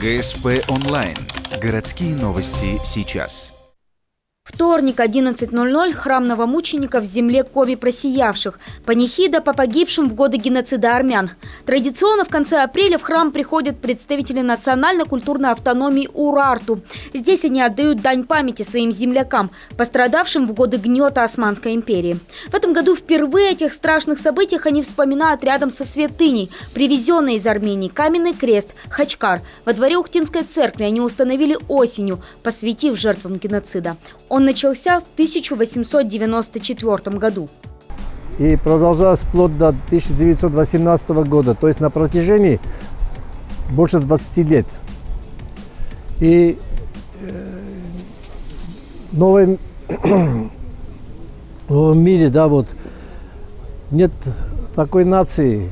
ГСП онлайн. Городские новости сейчас. Вторник, 11:00. Храм новомучеников в земле Кови просиявших. Панихида по погибшим в годы геноцида армян. Традиционно в конце апреля в храм приходят представители национально-культурной автономии Урарту. Здесь они отдают дань памяти своим землякам, пострадавшим в годы гнета Османской империи. В этом году впервые о тех страшных событиях они вспоминают рядом со святыней, привезенной из Армении каменный крест Хачкар. Во дворе Ухтинской церкви они установили осенью, посвятив жертвам геноцида. Он начался в 1894 году. И продолжалось вплоть до 1918 года, то есть на протяжении больше 20 лет. И в новом мире, да, вот, нет такой нации,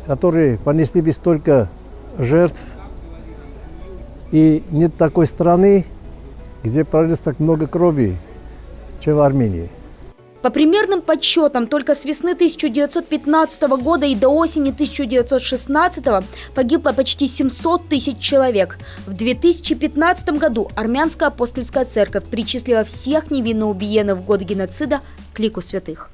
которые понесли бы столько жертв, и нет такой страны, где пролилось так много крови, чем в Армении. По примерным подсчетам, только с весны 1915 года и до осени 1916 погибло почти 700 тысяч человек. В 2015 году Армянская апостольская церковь причислила всех невинно убиенных в год геноцида к лику святых.